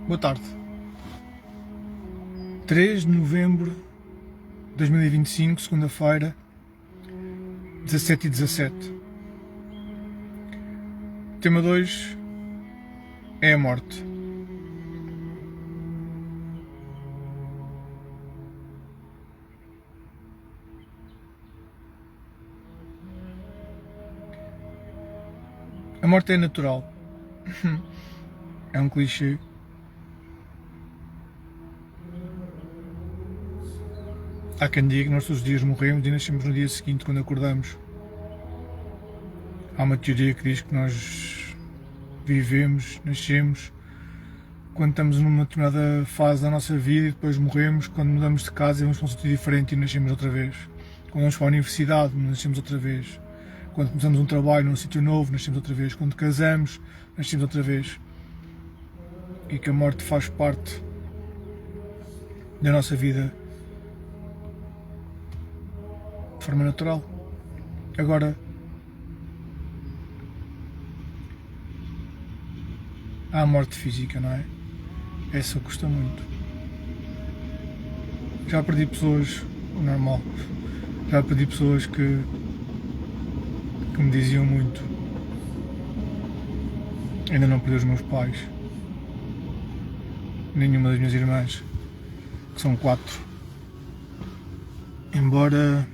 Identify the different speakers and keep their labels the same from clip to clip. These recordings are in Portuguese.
Speaker 1: Boa tarde. 3 de novembro de 2025, segunda-feira, 17h17. Tema 2 é a morte. A morte é natural. É um clichê. Há quem diga que nós todos os dias morremos e nascemos no dia seguinte quando acordamos. Há uma teoria que diz que nós vivemos, nascemos, quando estamos numa determinada fase da nossa vida e depois morremos, quando mudamos de casa e vamos para um sítio diferente e nascemos outra vez. Quando vamos para a universidade, nascemos outra vez. Quando começamos um trabalho num sítio novo, nascemos outra vez. Quando casamos, nascemos outra vez. E que a morte faz parte da nossa vida de forma natural. Agora, há a morte física, não é? Essa custa muito. Já perdi pessoas, normal. Já perdi pessoas que me diziam muito. Ainda não perdi os meus pais. Nenhuma das minhas irmãs, que são 4. Embora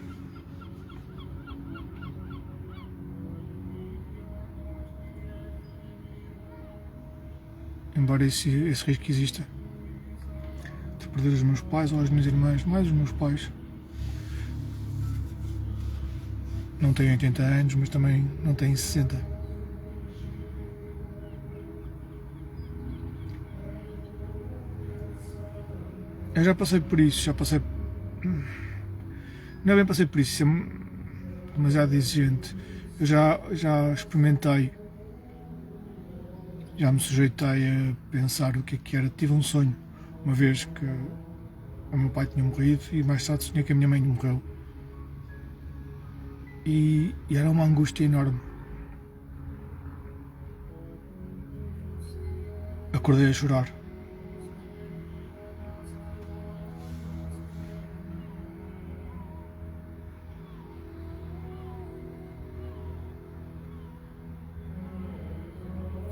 Speaker 1: esse risco exista de perder os meus pais ou as minhas irmãs, mais os meus pais. Não têm 80 anos, mas também não têm 60. Eu já passei por isso, não é bem passei por isso é demasiado exigente. Eu já experimentei, já me sujeitei a pensar o que era. Tive um sonho, uma vez que o meu pai tinha morrido e mais tarde sonhei que a minha mãe morreu. E era uma angústia enorme. Acordei a chorar.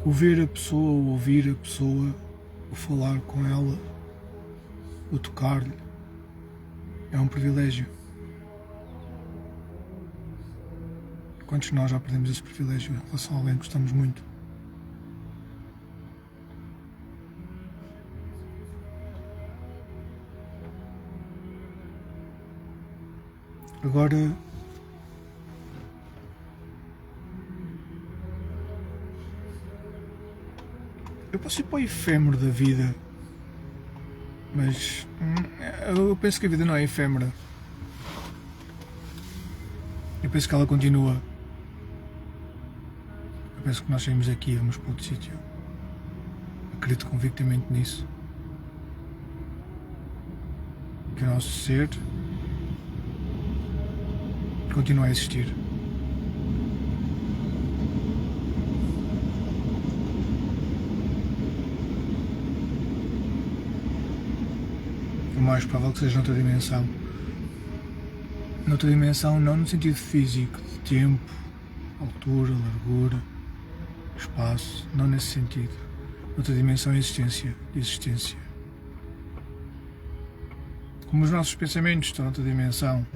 Speaker 1: O ver a pessoa, o ouvir a pessoa, o falar com ela, o tocar-lhe, é um privilégio. Quantos de nós já perdemos esse privilégio em relação a alguém que gostamos muito? Agora, eu posso ir para o efêmero da vida, mas eu penso que a vida não é efêmera. Eu penso que ela continua. Eu penso que nós saímos daqui e vamos para outro sítio. Acredito convictamente nisso. Que o nosso ser continua a existir. O mais provável que seja noutra dimensão. Noutra dimensão não no sentido físico, de tempo, altura, largura, espaço, não nesse sentido. Noutra dimensão de existência. Como os nossos pensamentos estão noutra dimensão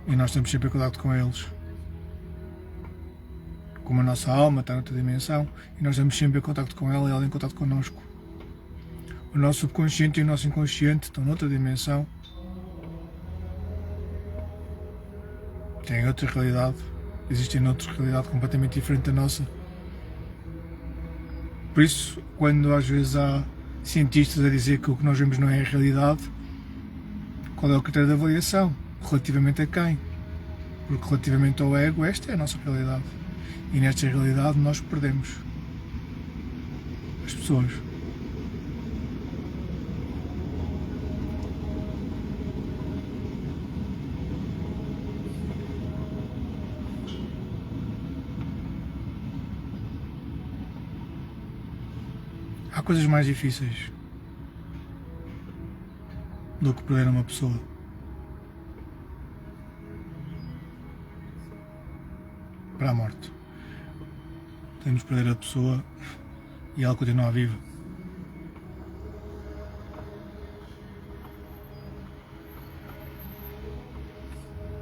Speaker 1: e nós estamos sempre em contato com eles. Como a nossa alma está noutra dimensão e nós estamos sempre em contato com ela e ela em contato connosco. O nosso subconsciente e o nosso inconsciente estão noutra dimensão. Têm outra realidade. Existem noutra realidade completamente diferente da nossa. Por isso, quando às vezes há cientistas a dizer que o que nós vemos não é a realidade, qual é o critério de avaliação? Relativamente a quem? Porque relativamente ao ego, esta é a nossa realidade. E nesta realidade nós perdemos as pessoas. Há coisas mais difíceis do que perder uma pessoa. Para a morte. Temos de perder a pessoa e ela continua viva.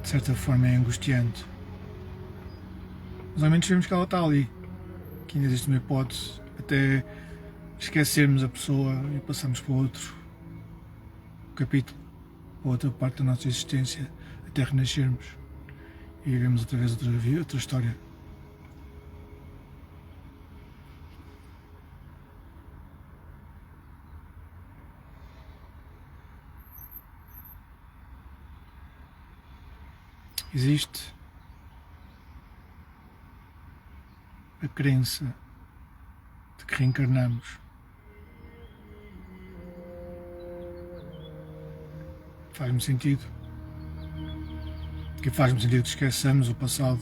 Speaker 1: De certa forma é angustiante. Mas ao menos sabemos que ela está ali. Que ainda existe uma hipótese até esquecermos a pessoa e passarmos para outro capítulo, para outra parte da nossa existência, até renascermos e vivemos outra vez outra história. Existe a crença de que reencarnamos. Faz-me sentido. Que faz-me sentido que esqueçamos o passado,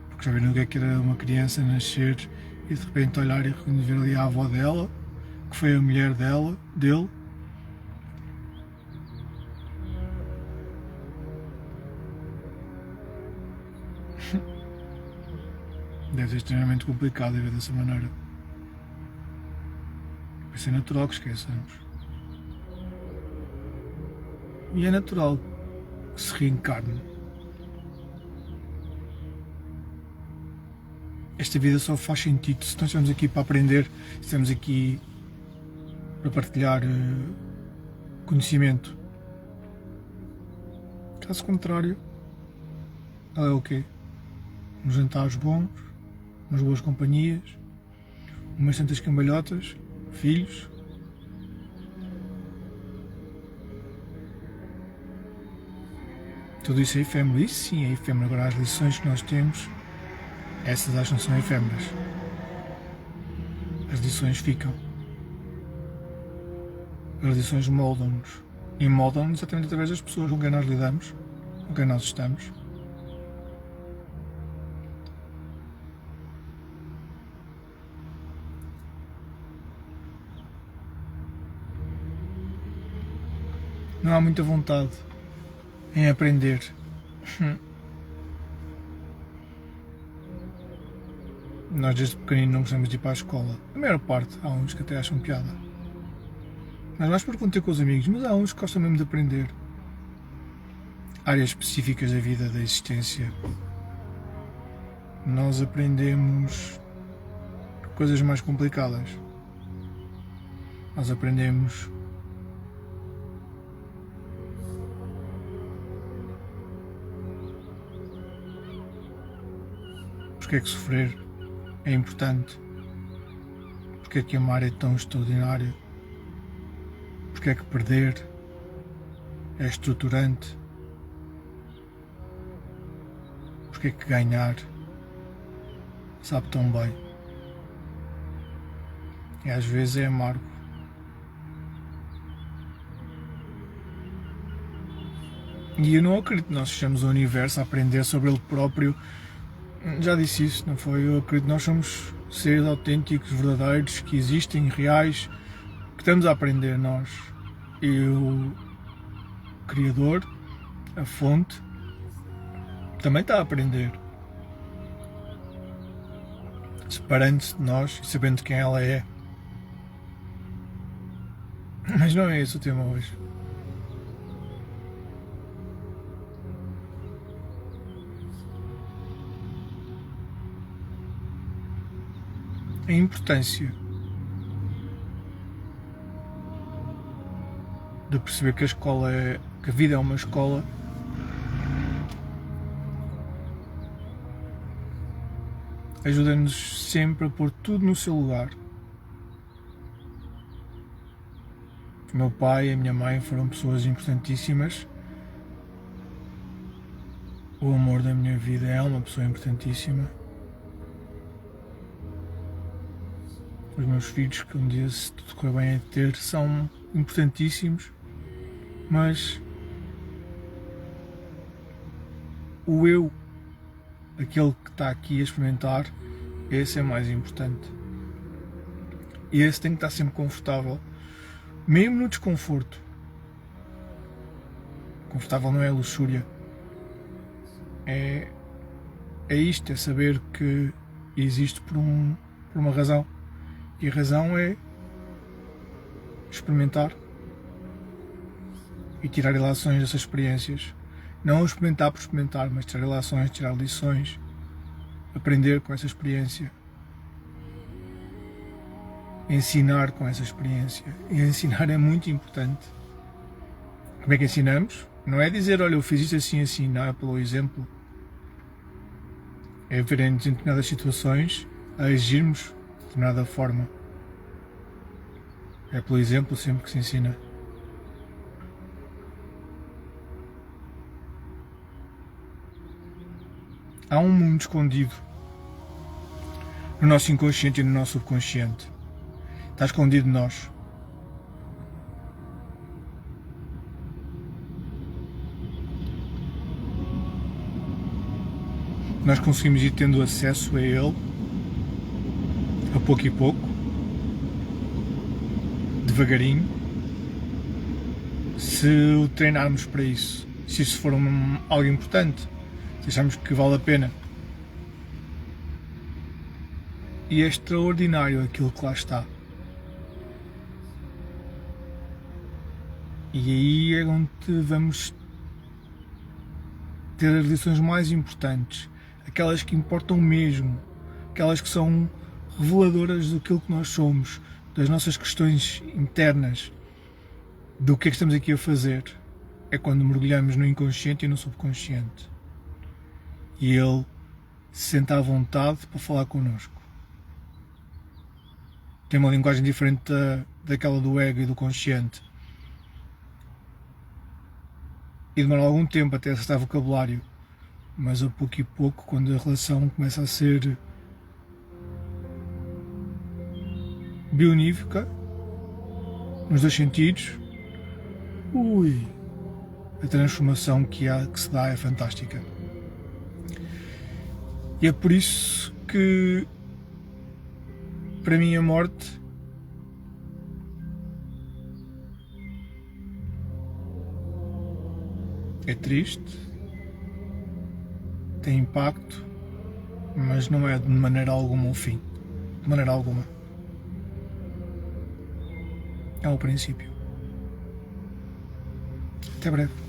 Speaker 1: porque já viram o que era uma criança nascer e de repente olhar e ver ali a avó dela, que foi a mulher dele. Deve ser extremamente complicado viver dessa maneira. Vai ser natural que esqueçamos. E é natural que se reencarne. Esta vida só faz sentido se nós estamos aqui para aprender, se estamos aqui para partilhar conhecimento. Caso contrário, ela é o quê? Uns jantares bons, umas boas companhias, umas tantas cambalhotas, filhos. Tudo isso é efêmero. Isso sim é efêmero. Agora as lições que nós temos, essas acho que não são efêmeras. As lições ficam. As lições moldam-nos. E moldam-nos exatamente através das pessoas com quem nós lidamos, com quem nós estamos. Não há muita vontade em aprender. Nós desde pequenino não gostamos de ir para a escola. A maior parte, há uns que até acham piada. Mas mais por conter com os amigos, mas há uns que gostam mesmo de aprender. Áreas específicas da vida, da existência. Nós aprendemos coisas mais complicadas. Nós aprendemos porque é que sofrer é importante, porque é que amar é tão extraordinário, porque é que perder é estruturante, porque é que ganhar sabe tão bem. E às vezes é amargo. E eu não acredito que nós sejamos o universo a aprender sobre ele próprio. Já disse isso, não foi? Eu acredito que nós somos seres autênticos, verdadeiros, que existem, reais, que estamos a aprender nós. E o Criador, a fonte, também está a aprender. Separando-se de nós e sabendo quem ela é. Mas não é esse o tema hoje. A importância de perceber que que a vida é uma escola, ajuda-nos sempre a pôr tudo no seu lugar. O meu pai e a minha mãe foram pessoas importantíssimas. O amor da minha vida é uma pessoa importantíssima. Os meus filhos, que um dia, se tudo correr bem, é ter, são importantíssimos, mas o eu, aquele que está aqui a experimentar, esse é mais importante. E esse tem que estar sempre confortável, mesmo no desconforto. Confortável não é luxúria. É isto, é saber que existe por uma razão. E a razão é experimentar e tirar relações dessas experiências. Não experimentar por experimentar, mas tirar relações, tirar lições, aprender com essa experiência, ensinar com essa experiência. E ensinar é muito importante. Como é que ensinamos? Não é dizer, olha, eu fiz isto assim, assim, não é pelo exemplo. É ver em determinadas situações a agirmos de determinada forma. É pelo exemplo sempre que se ensina. Há um mundo escondido no nosso inconsciente e no nosso subconsciente. Está escondido de nós. Nós conseguimos ir tendo acesso a ele, a pouco e pouco, devagarinho, se o treinarmos para isso, se isso for algo importante, se acharmos que vale a pena. E é extraordinário aquilo que lá está. E aí é onde vamos ter as lições mais importantes, aquelas que importam mesmo, aquelas que são reveladoras daquilo que nós somos, das nossas questões internas, do que é que estamos aqui a fazer. É quando mergulhamos no inconsciente e no subconsciente. E ele se sente à vontade para falar connosco. Tem uma linguagem diferente daquela do ego e do consciente. E demora algum tempo até acertar vocabulário, mas a pouco e pouco, quando a relação começa a ser bionífica, nos dois sentidos, a transformação que se dá é fantástica. E é por isso que, para mim, a morte é triste, tem impacto, mas não é de maneira alguma um fim. De maneira alguma. É o princípio. Até breve.